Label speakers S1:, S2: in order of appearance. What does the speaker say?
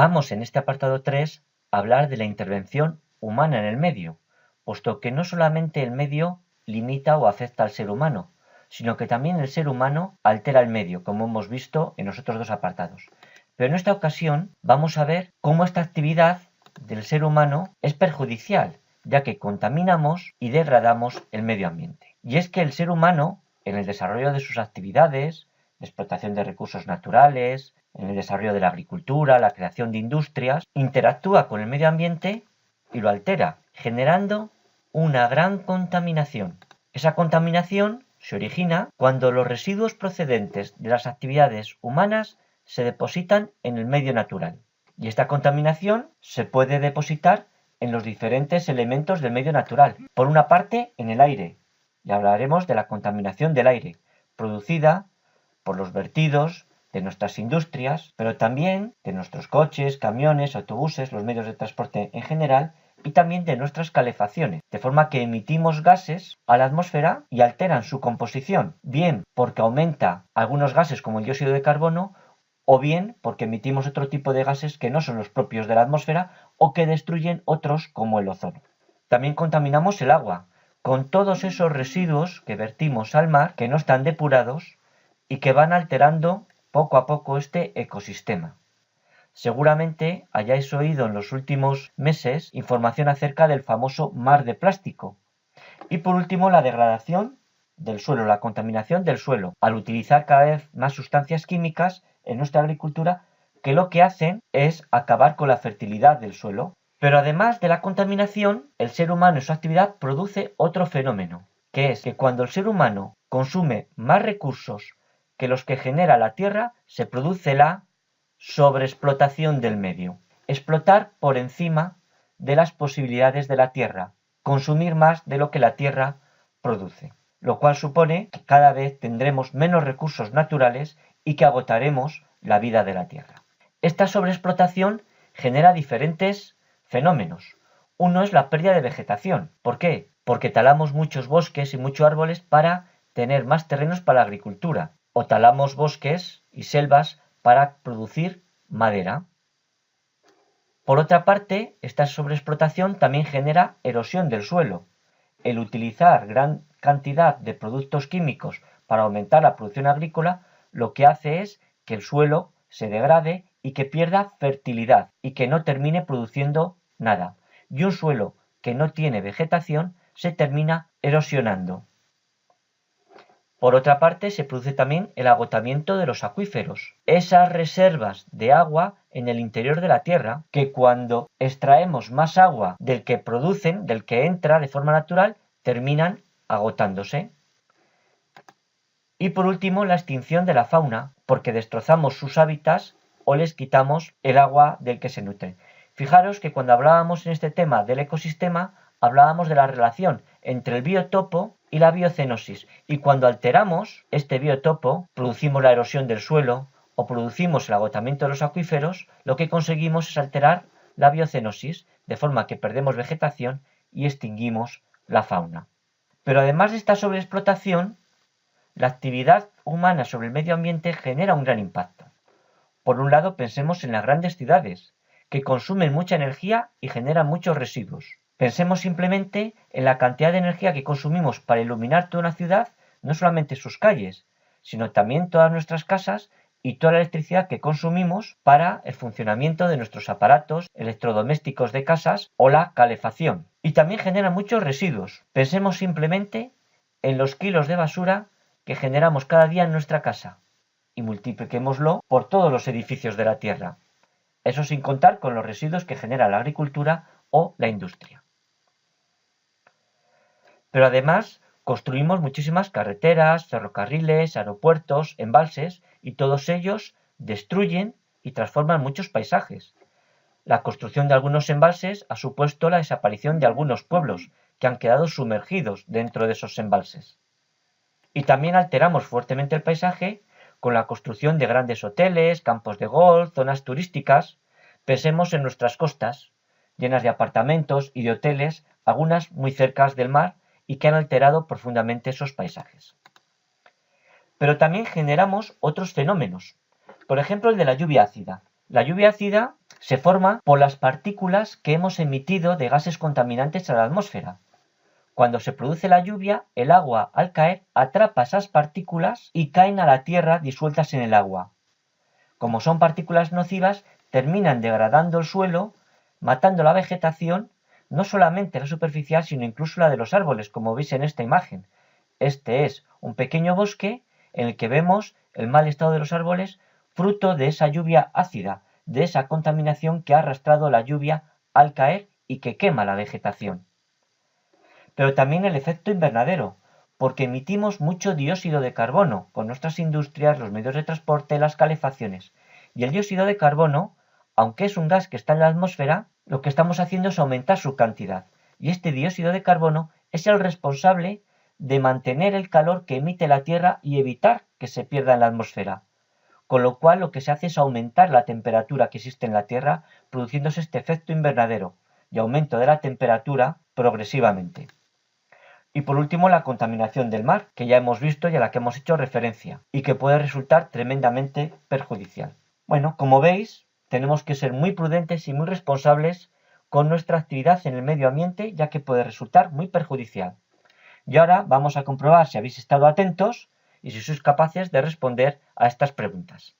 S1: Vamos en este apartado 3 a hablar de la intervención humana en el medio, puesto que no solamente el medio limita o afecta al ser humano, sino que también el ser humano altera el medio, como hemos visto en los otros dos apartados. Pero en esta ocasión vamos a ver cómo esta actividad del ser humano es perjudicial, ya que contaminamos y degradamos el medio ambiente. Y es que el ser humano, en el desarrollo de sus actividades, de explotación de recursos naturales, en el desarrollo de la agricultura, la creación de industrias, interactúa con el medio ambiente y lo altera, generando una gran contaminación. Esa contaminación se origina cuando los residuos procedentes de las actividades humanas se depositan en el medio natural. Y esta contaminación se puede depositar en los diferentes elementos del medio natural. Por una parte, en el aire. Y hablaremos de la contaminación del aire, producida por los vertidos de nuestras industrias, pero también de nuestros coches, camiones, autobuses, los medios de transporte en general, y también de nuestras calefacciones, de forma que emitimos gases a la atmósfera y alteran su composición, bien porque aumenta algunos gases como el dióxido de carbono, o bien porque emitimos otro tipo de gases que no son los propios de la atmósfera o que destruyen otros como el ozono. También contaminamos el agua, con todos esos residuos que vertimos al mar que no están depurados y que van alterando poco a poco este ecosistema. Seguramente hayáis oído en los últimos meses información acerca del famoso mar de plástico. Y por último, la degradación del suelo, la contaminación del suelo, al utilizar cada vez más sustancias químicas en nuestra agricultura que lo que hacen es acabar con la fertilidad del suelo. Pero además de la contaminación, el ser humano en su actividad produce otro fenómeno, que es que cuando el ser humano consume más recursos que los que genera la tierra, se produce la sobreexplotación del medio. Explotar por encima de las posibilidades de la tierra, consumir más de lo que la tierra produce, lo cual supone que cada vez tendremos menos recursos naturales y que agotaremos la vida de la tierra. Esta sobreexplotación genera diferentes fenómenos. Uno es la pérdida de vegetación. ¿Por qué? Porque talamos muchos bosques y muchos árboles para tener más terrenos para la agricultura, o talamos bosques y selvas para producir madera. Por otra parte, esta sobreexplotación también genera erosión del suelo. El utilizar gran cantidad de productos químicos para aumentar la producción agrícola, lo que hace es que el suelo se degrade y que pierda fertilidad y que no termine produciendo nada. Y un suelo que no tiene vegetación se termina erosionando. Por otra parte, se produce también el agotamiento de los acuíferos, esas reservas de agua en el interior de la tierra, que cuando extraemos más agua del que producen, del que entra de forma natural, terminan agotándose. Y por último, la extinción de la fauna, porque destrozamos sus hábitats o les quitamos el agua del que se nutren. Fijaros que cuando hablábamos en este tema del ecosistema, hablábamos de la relación entre el biotopo y la biocenosis. Y cuando alteramos este biotopo, producimos la erosión del suelo o producimos el agotamiento de los acuíferos, lo que conseguimos es alterar la biocenosis, de forma que perdemos vegetación y extinguimos la fauna. Pero además de esta sobreexplotación, la actividad humana sobre el medio ambiente genera un gran impacto. Por un lado, pensemos en las grandes ciudades, que consumen mucha energía y generan muchos residuos. Pensemos simplemente en la cantidad de energía que consumimos para iluminar toda una ciudad, no solamente sus calles, sino también todas nuestras casas y toda la electricidad que consumimos para el funcionamiento de nuestros aparatos electrodomésticos de casas o la calefacción. Y también genera muchos residuos. Pensemos simplemente en los kilos de basura que generamos cada día en nuestra casa y multipliquémoslo por todos los edificios de la Tierra. Eso sin contar con los residuos que genera la agricultura o la industria. Pero además construimos muchísimas carreteras, ferrocarriles, aeropuertos, embalses y todos ellos destruyen y transforman muchos paisajes. La construcción de algunos embalses ha supuesto la desaparición de algunos pueblos que han quedado sumergidos dentro de esos embalses. Y también alteramos fuertemente el paisaje con la construcción de grandes hoteles, campos de golf, zonas turísticas. Pensemos en nuestras costas, llenas de apartamentos y de hoteles, algunas muy cerca del mar y que han alterado profundamente esos paisajes. Pero también generamos otros fenómenos. Por ejemplo, el de la lluvia ácida. La lluvia ácida se forma por las partículas que hemos emitido de gases contaminantes a la atmósfera. Cuando se produce la lluvia, el agua al caer atrapa esas partículas y caen a la tierra disueltas en el agua. Como son partículas nocivas, terminan degradando el suelo, matando la vegetación, no solamente la superficial, sino incluso la de los árboles, como veis en esta imagen. Este es un pequeño bosque en el que vemos el mal estado de los árboles, fruto de esa lluvia ácida, de esa contaminación que ha arrastrado la lluvia al caer y que quema la vegetación. Pero también el efecto invernadero, porque emitimos mucho dióxido de carbono con nuestras industrias, los medios de transporte, las calefacciones. Y el dióxido de carbono, aunque es un gas que está en la atmósfera, lo que estamos haciendo es aumentar su cantidad. Y este dióxido de carbono es el responsable de mantener el calor que emite la Tierra y evitar que se pierda en la atmósfera. Con lo cual lo que se hace es aumentar la temperatura que existe en la Tierra, produciéndose este efecto invernadero y aumento de la temperatura progresivamente. Y por último, la contaminación del mar, que ya hemos visto y a la que hemos hecho referencia, y que puede resultar tremendamente perjudicial. Bueno, como veis, tenemos que ser muy prudentes y muy responsables con nuestra actividad en el medio ambiente, ya que puede resultar muy perjudicial. Y ahora vamos a comprobar si habéis estado atentos y si sois capaces de responder a estas preguntas.